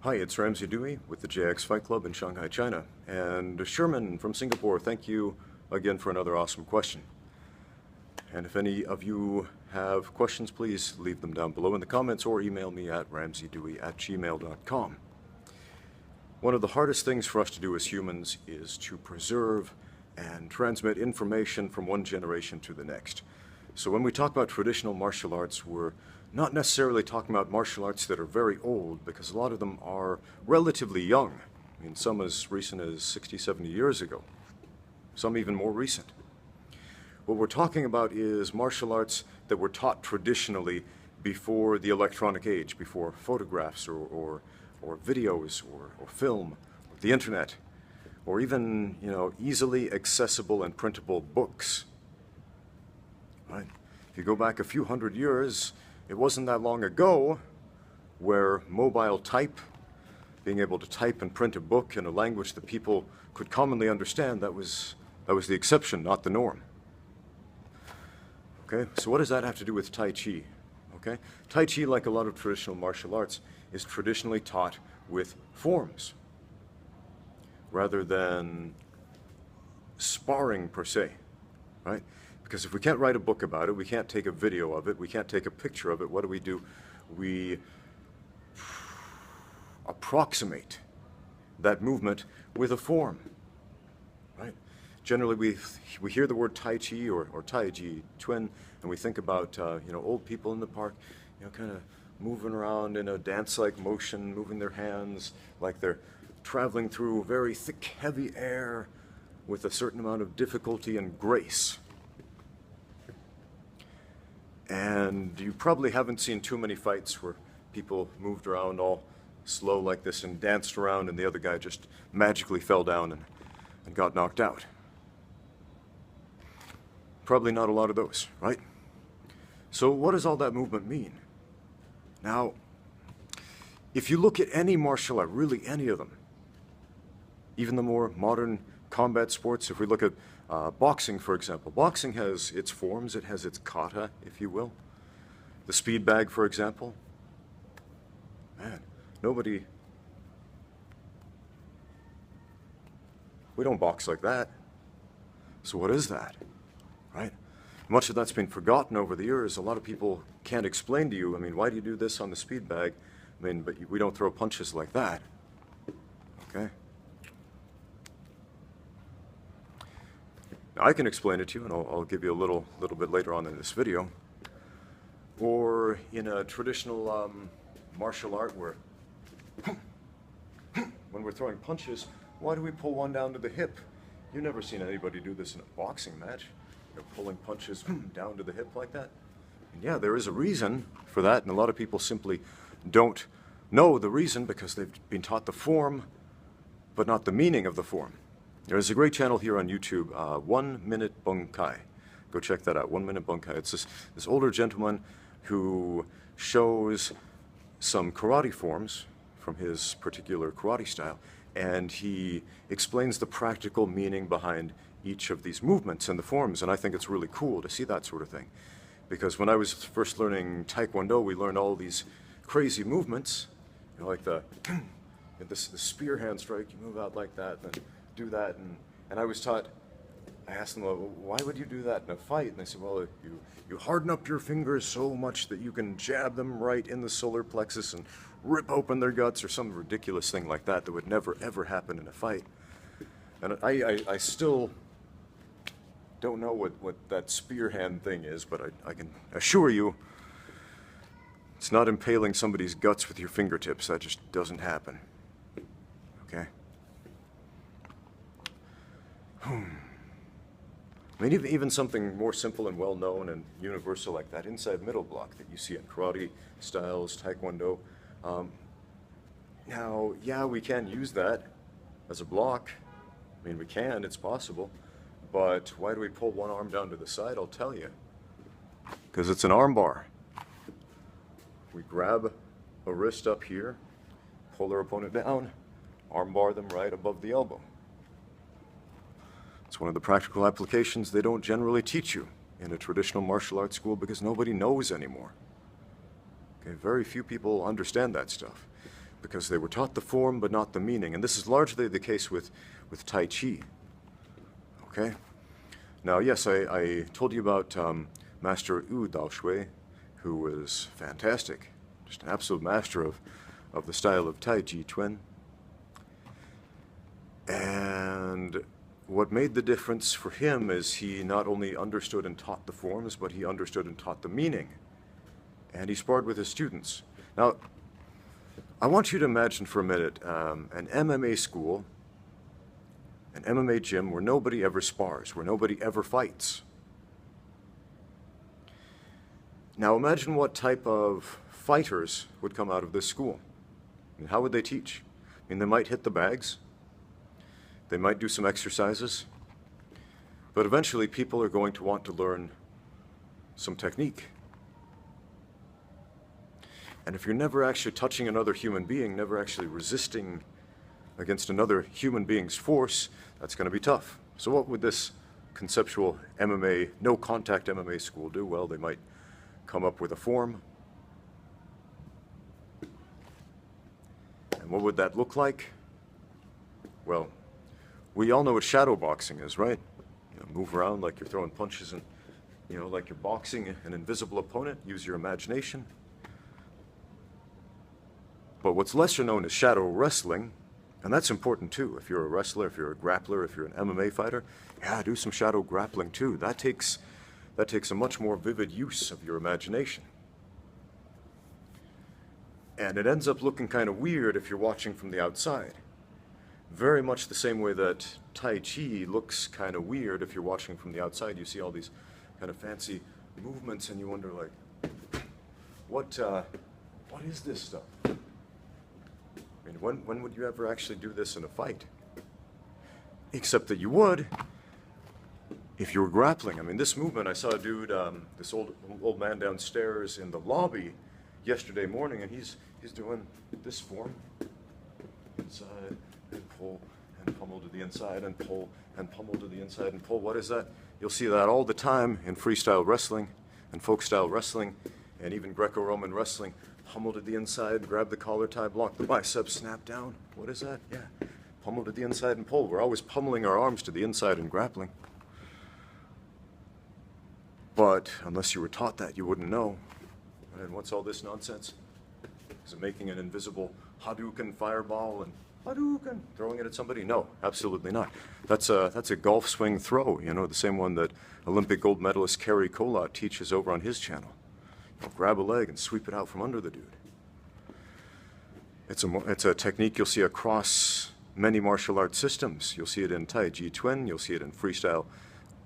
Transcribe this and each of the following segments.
Hi, it's Ramsey Dewey with the JX Fight Club in Shanghai, China. And Sherman from Singapore, thank you again for another awesome question. And if any of you have questions, please leave them down below in the comments or email me at ramseydewey@gmail.com. One of the hardest things for us to do as humans is to preserve and transmit information from one generation to the next. So when we talk about traditional martial arts, we're not necessarily talking about martial arts that are very old, because a lot of them are relatively young. I mean, some as recent as 60, 70 years ago, some even more recent. What we're talking about is martial arts that were taught traditionally before the electronic age, before photographs or videos or film, or the internet, or even, easily accessible and printable books. Right? If you go back a few hundred years, it wasn't that long ago where mobile type, being able to type and print a book in a language that people could commonly understand, that was the exception, not the norm. Okay, so what does that have to do with Tai Chi? Okay, Tai Chi, like a lot of traditional martial arts, is traditionally taught with forms rather than sparring per se, right? Because if we can't write a book about it, we can't take a video of it, we can't take a picture of it, what do? We approximate that movement with a form, right? Generally, we hear the word Tai Chi or taijiquan, and we think about, old people in the park, kind of moving around in a dance-like motion, moving their hands like they're traveling through very thick, heavy air with a certain amount of difficulty and grace. And you probably haven't seen too many fights where people moved around all slow like this and danced around and the other guy just magically fell down and got knocked out. Probably not a lot of those, right? So what does all that movement mean? Now, if you look at any martial art, really any of them, even the more modern combat sports, if we look at boxing, for example. Boxing has its forms, it has its kata, if you will. The speed bag, for example. Man, we don't box like that. So what is that, right? Much of that's been forgotten over the years. A lot of people can't explain to you, why do you do this on the speed bag? But we don't throw punches like that, okay? I can explain it to you, and I'll give you a little bit later on in this video. Or in a traditional martial art where when we're throwing punches, why do we pull one down to the hip? You've never seen anybody do this in a boxing match. Pulling punches down to the hip like that. And yeah, there is a reason for that, and a lot of people simply don't know the reason because they've been taught the form, but not the meaning of the form. There's a great channel here on YouTube, 1 Minute Bankai. Go check that out, 1 Minute Bankai. It's this older gentleman who shows some karate forms from his particular karate style, and he explains the practical meaning behind each of these movements and the forms, and I think it's really cool to see that sort of thing. Because when I was first learning Taekwondo, we learned all these crazy movements, like the spear hand strike, you move out like that, then do that, and I was taught, I asked them, well, why would you do that in a fight? And they said, well, you harden up your fingers so much that you can jab them right in the solar plexus and rip open their guts, or some ridiculous thing like that would never, ever happen in a fight. And I still don't know what that spear hand thing is, but I can assure you it's not impaling somebody's guts with your fingertips. That just doesn't happen. Okay? Even something more simple and well-known and universal like that inside middle block that you see in karate styles, Taekwondo. Now, yeah, we can use that as a block. We can, it's possible. But why do we pull one arm down to the side? I'll tell you. Because it's an armbar. We grab a wrist up here, pull our opponent down, armbar them right above the elbow. It's one of the practical applications they don't generally teach you in a traditional martial arts school because nobody knows anymore. Okay, very few people understand that stuff. because they were taught the form but not the meaning. And this is largely the case with Tai Chi. Okay? Now, yes, I told you about Master Wu Daoshui, who was fantastic, just an absolute master of the style of taijiquan. And what made the difference for him is he not only understood and taught the forms, but he understood and taught the meaning. And he sparred with his students. Now, I want you to imagine for a minute an MMA school, an MMA gym where nobody ever spars, where nobody ever fights. Now imagine what type of fighters would come out of this school. I mean, how would they teach? I mean, they might hit the bags, they might do some exercises, but eventually people are going to want to learn some technique. And if you're never actually touching another human being, never actually resisting against another human being's force, that's going to be tough. So what would this conceptual MMA, no contact MMA school do? Well, they might come up with a form. And what would that look like? Well, we all know what shadow boxing is, right? You know, move around like you're throwing punches and, you know, like you're boxing an invisible opponent. Use your imagination. But what's lesser known is shadow wrestling, and that's important too. If you're a wrestler, if you're a grappler, if you're an MMA fighter, yeah, do some shadow grappling too. That takes a much more vivid use of your imagination. And it ends up looking kind of weird if you're watching from the outside. Very much the same way that Tai Chi looks kind of weird if you're watching from the outside. You see all these kind of fancy movements and you wonder, like, what is this stuff? I mean, when would you ever actually do this in a fight? Except that you would if you were grappling. I mean, this movement, I saw a dude, this old man downstairs in the lobby yesterday morning, and he's doing this form. Inside, and pull, and pummel to the inside, and pull, and pummel to the inside, and pull. What is that? You'll see that all the time in freestyle wrestling, and folk-style wrestling, and even Greco-Roman wrestling. Pummel to the inside, grab the collar tie, block the biceps, snap down. What is that? Yeah. Pummel to the inside and pull. We're always pummeling our arms to the inside in grappling. But unless you were taught that, you wouldn't know. And what's all this nonsense? Is it making an invisible Hadouken fireball and Hadouken throwing it at somebody? No, absolutely not. That's a golf swing throw, you know, the same one that Olympic gold medalist Kerry Kolat teaches over on his channel. Grab a leg and sweep it out from under the dude. It's a technique you'll see across many martial arts systems. You'll see it in taijiquan, you'll see it in freestyle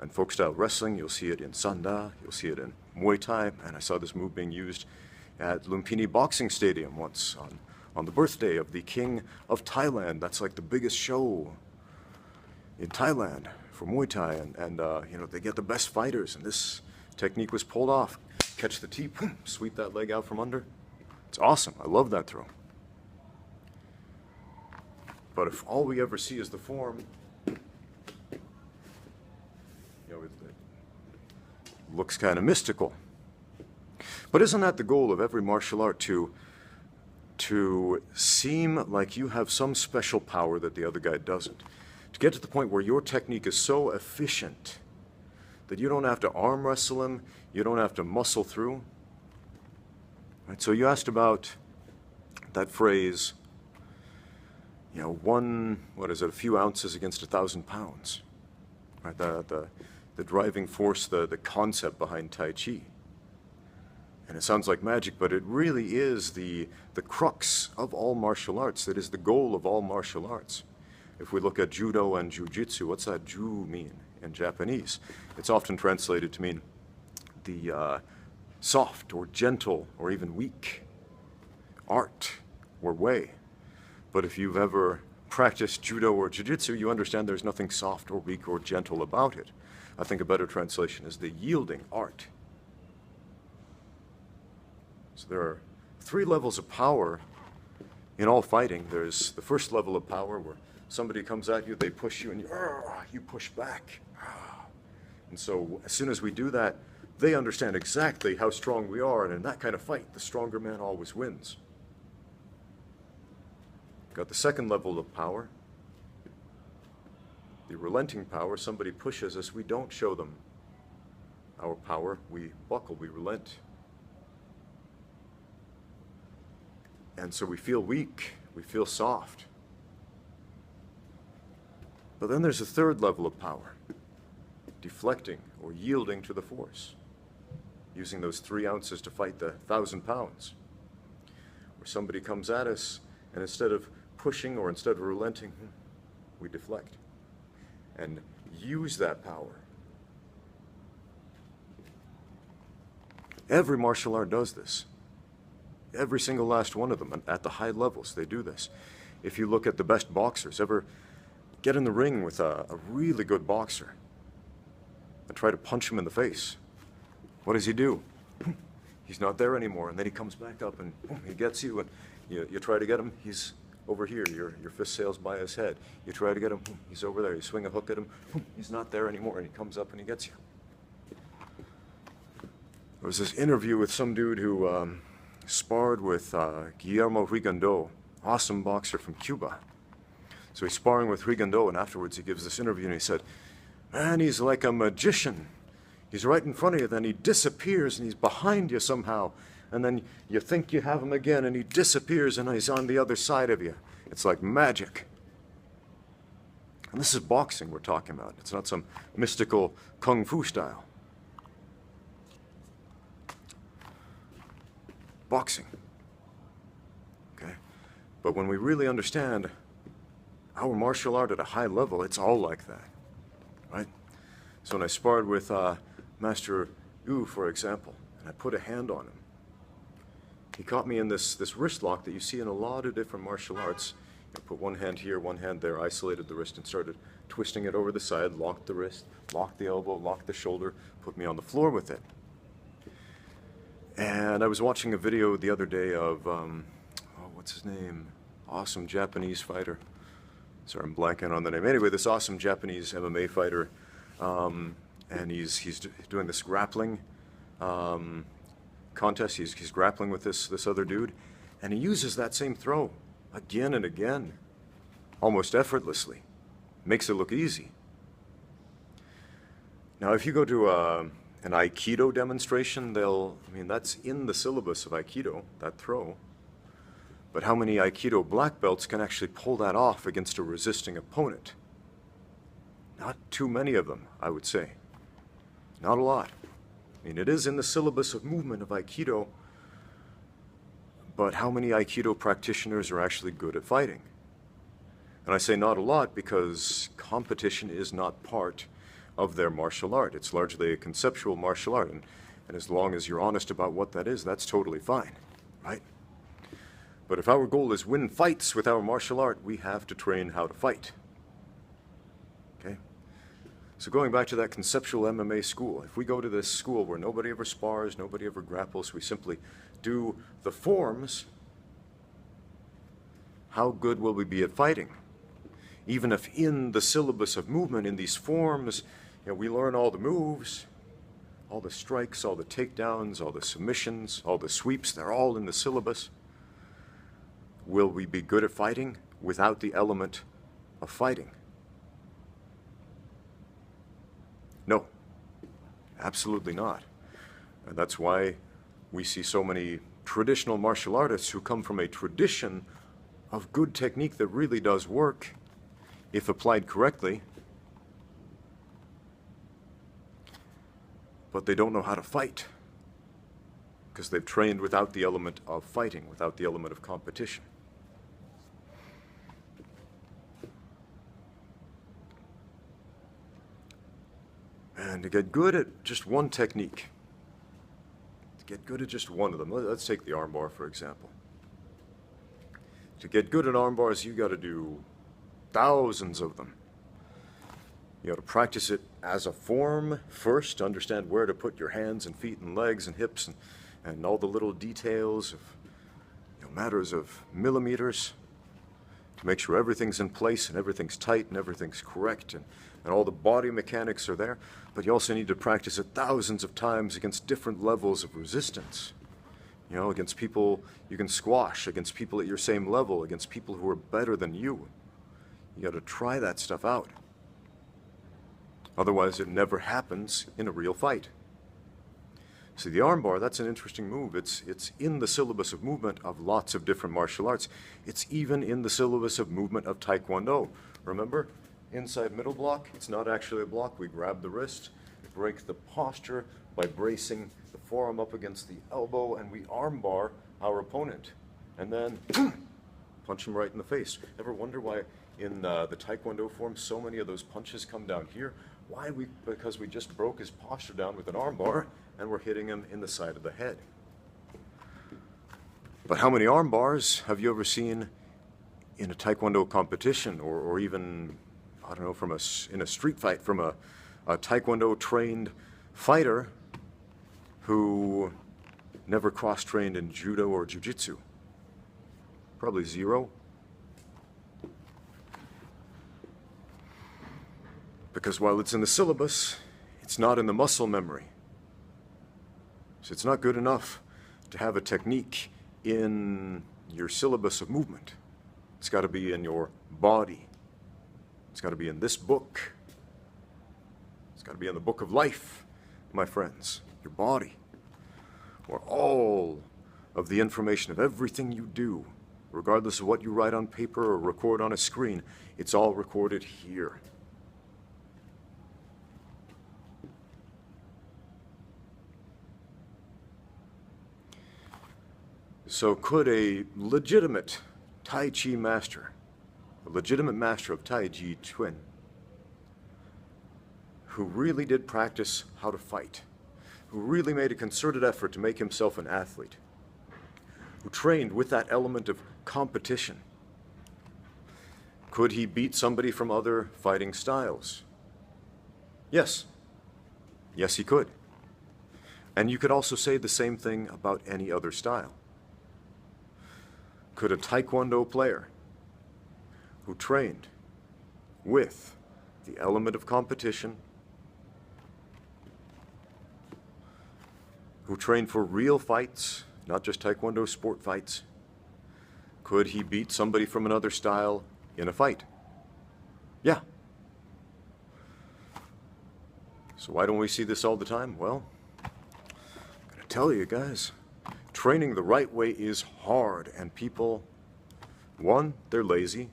and folk-style wrestling, you'll see it in sanda, you'll see it in Muay Thai, and I saw this move being used at Lumpini Boxing Stadium once on the birthday of the King of Thailand. That's like the biggest show in Thailand for Muay Thai, and you know, they get the best fighters, and this technique was pulled off. Catch the tee, boom, sweep that leg out from under. It's awesome. I love that throw. But if all we ever see is the form, you know, it looks kind of mystical. But isn't that the goal of every martial art, to seem like you have some special power that the other guy doesn't? To get to the point where your technique is so efficient that you don't have to arm wrestle him, you don't have to muscle through. Right, so you asked about that phrase, you know, a few ounces against 1,000 pounds. Right, the driving force, the concept behind Tai Chi. And it sounds like magic, but it really is the crux of all martial arts. That is the goal of all martial arts. If we look at judo and jiu-jitsu, what's that ju mean in Japanese? It's often translated to mean the soft or gentle or even weak art or way. But if you've ever practiced judo or jiu-jitsu, you understand there's nothing soft or weak or gentle about it. I think a better translation is the yielding art. So there are 3 levels of power in all fighting. There's the first level of power where somebody comes at you, they push you, and you push back. And so as soon as we do that, they understand exactly how strong we are, and in that kind of fight, the stronger man always wins. Got the second level of power, the relenting power. Somebody pushes us, we don't show them our power. We buckle, we relent. And so we feel weak, we feel soft. But then there's a third level of power, deflecting or yielding to the force, using those 3 ounces to fight the 1,000 pounds. Where somebody comes at us, and instead of pushing or instead of relenting, we deflect and use that power. Every martial art does this. Every single last one of them, at the high levels, they do this. If you look at the best boxers, ever get in the ring with a really good boxer and try to punch him in the face, what does he do? He's not there anymore, and then he comes back up and he gets you, and you try to get him, he's over here, your fist sails by his head. You try to get him, he's over there. You swing a hook at him, he's not there anymore, and he comes up and he gets you. There was this interview with some dude who sparred with Guillermo Rigondeaux, awesome boxer from Cuba. So he's sparring with Rigondeaux, and afterwards he gives this interview, and he said, man, he's like a magician. He's right in front of you, then he disappears, and he's behind you somehow. And then you think you have him again, and he disappears, and he's on the other side of you. It's like magic. And this is boxing we're talking about. It's not some mystical kung fu style. Boxing. Okay? But when we really understand our martial art at a high level, it's all like that. Right? So when I sparred with Master Yu, for example, and I put a hand on him, he caught me in this wrist lock that you see in a lot of different martial arts. I put one hand here, one hand there, isolated the wrist and started twisting it over the side, locked the wrist, locked the elbow, locked the shoulder, put me on the floor with it. And I was watching a video the other day of, what's his name? Awesome Japanese fighter. Sorry, I'm blanking on the name. Anyway, this awesome Japanese MMA fighter, and he's doing this grappling contest. He's grappling with this other dude, and he uses that same throw again and again, almost effortlessly. Makes it look easy. Now, if you go to an Aikido demonstration, that's in the syllabus of Aikido, that throw. But how many Aikido black belts can actually pull that off against a resisting opponent? Not too many of them, I would say. Not a lot. I mean, it is in the syllabus of movement of Aikido, but how many Aikido practitioners are actually good at fighting? And I say not a lot because competition is not part of their martial art. It's largely a conceptual martial art, and as long as you're honest about what that is, that's totally fine, right? But if our goal is win fights with our martial art, we have to train how to fight. Okay? So going back to that conceptual MMA school, if we go to this school where nobody ever spars, nobody ever grapples, we simply do the forms, how good will we be at fighting? Even if in the syllabus of movement, in these forms, we learn all the moves, all the strikes, all the takedowns, all the submissions, all the sweeps, they're all in the syllabus. Will we be good at fighting without the element of fighting? No, absolutely not. And that's why we see so many traditional martial artists who come from a tradition of good technique that really does work if applied correctly, but they don't know how to fight because they've trained without the element of fighting, without the element of competition. And to get good at just one technique, to get good at just one of them, let's take the armbar, for example. To get good at armbars, you got to do thousands of them. You got to practice it as a form first, to understand where to put your hands and feet and legs and hips and all the little details of matters of millimeters, to make sure everything's in place and everything's tight and everything's correct and all the body mechanics are there. But you also need to practice it thousands of times against different levels of resistance. You know, against people you can squash, against people at your same level, against people who are better than you. You got to try that stuff out. Otherwise, it never happens in a real fight. See, the armbar, that's an interesting move. It's in the syllabus of movement of lots of different martial arts. It's even in the syllabus of movement of taekwondo. Remember, inside middle block, it's not actually a block. We grab the wrist, break the posture by bracing the forearm up against the elbow, and we armbar our opponent. And then punch him right in the face. Ever wonder why in the taekwondo form so many of those punches come down here? Why? Because we just broke his posture down with an armbar, and we're hitting him in the side of the head. But how many arm bars have you ever seen in a taekwondo competition, or even, I don't know, in a street fight from a taekwondo trained fighter who never cross-trained in judo or jiu-jitsu? Probably zero. Because while it's in the syllabus, it's not in the muscle memory. So it's not good enough to have a technique in your syllabus of movement. It's got to be in your body. It's got to be in this book. It's got to be in the book of life, my friends. Your body, where all of the information of everything you do, regardless of what you write on paper or record on a screen, it's all recorded here. So could a legitimate Tai Chi master, a legitimate master of taijiquan, who really did practice how to fight, who really made a concerted effort to make himself an athlete, who trained with that element of competition, could he beat somebody from other fighting styles? Yes. Yes, he could. And you could also say the same thing about any other style. Could a taekwondo player who trained with the element of competition, who trained for real fights, not just taekwondo sport fights, could he beat somebody from another style in a fight? Yeah. So why don't we see this all the time? Well, I'm gonna tell you guys, training the right way is hard, and people, one, they're lazy,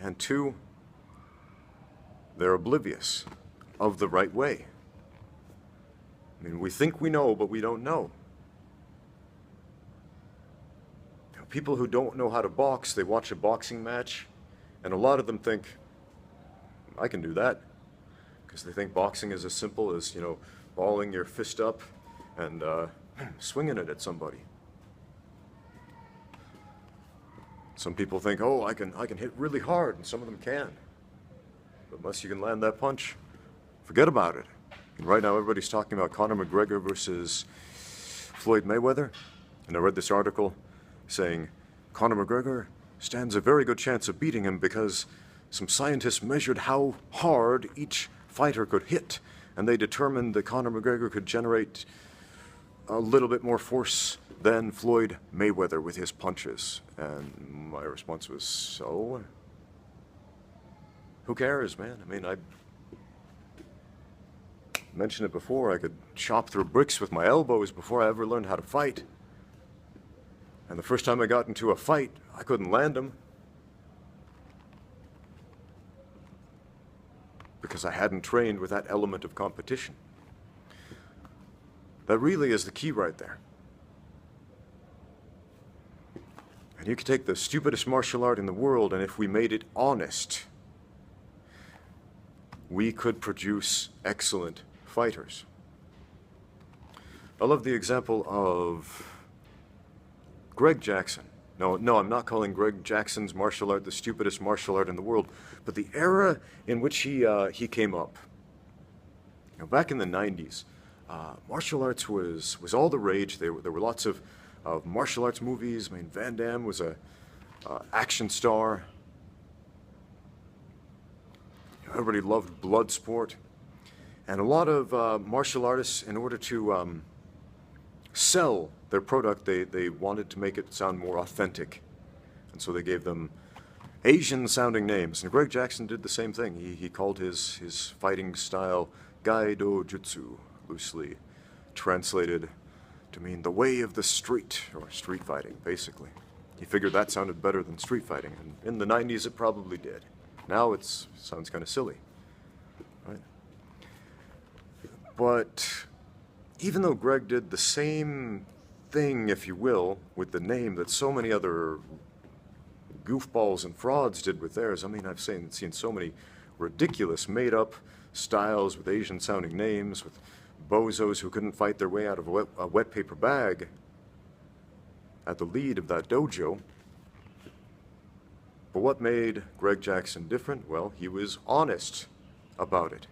and two, they're oblivious of the right way. I mean, we think we know, but we don't know. You know, people who don't know how to box, they watch a boxing match, and a lot of them think, I can do that. Because they think boxing is as simple as, you know, balling your fist up and swinging it at somebody. Some people think, oh, I can hit really hard, and some of them can. But unless you can land that punch, forget about it. And right now, everybody's talking about Conor McGregor versus Floyd Mayweather. And I read this article saying Conor McGregor stands a very good chance of beating him because some scientists measured how hard each fighter could hit, and they determined that Conor McGregor could generate a little bit more force than Floyd Mayweather with his punches. And my response was, so? Who cares, man? I mean, I mentioned it before, I could chop through bricks with my elbows before I ever learned how to fight. And the first time I got into a fight, I couldn't land them because I hadn't trained with that element of competition. That really is the key right there. And you could take the stupidest martial art in the world, and if we made it honest, we could produce excellent fighters. I love the example of Greg Jackson. No, I'm not calling Greg Jackson's martial art the stupidest martial art in the world, but the era in which he came up. You know, back in the 90s, martial arts was all the rage. There were lots of martial arts movies. I mean, Van Damme was a action star. You know, everybody loved blood sport. And a lot of martial artists, in order to sell their product, they wanted to make it sound more authentic. And so they gave them Asian-sounding names. And Greg Jackson did the same thing. He called his fighting style Gaido Jutsu, loosely translated to mean the way of the street, or street fighting, basically. He figured that sounded better than street fighting, and in the 90s it probably did. Now it sounds kind of silly, right? But even though Greg did the same thing, if you will, with the name that so many other goofballs and frauds did with theirs, I mean, I've seen so many ridiculous made-up styles with Asian-sounding names, with bozos who couldn't fight their way out of a wet paper bag at the lead of that dojo. But what made Greg Jackson different? Well, he was honest about it.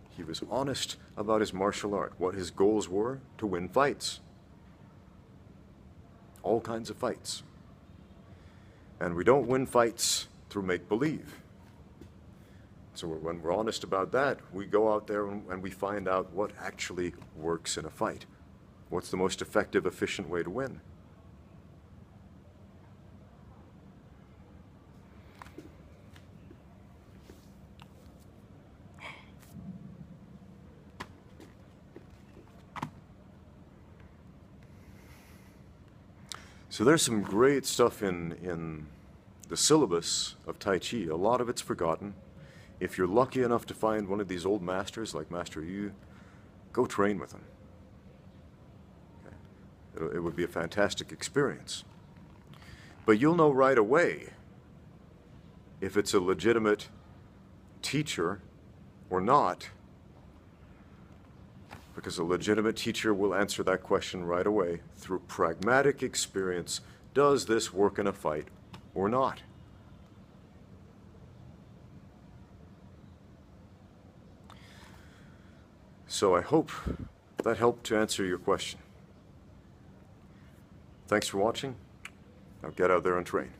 He was honest about his martial art, what his goals were: to win fights. All kinds of fights. And we don't win fights through make-believe. So when we're honest about that, we go out there and we find out what actually works in a fight. What's the most effective, efficient way to win? So there's some great stuff in the syllabus of Tai Chi. A lot of it's forgotten. If you're lucky enough to find one of these old masters like Master Yu, go train with him. Okay. It would be a fantastic experience. But you'll know right away if it's a legitimate teacher or not, because a legitimate teacher will answer that question right away through pragmatic experience. Does this work in a fight or not? So I hope that helped to answer your question. Thanks for watching. Now get out there and train.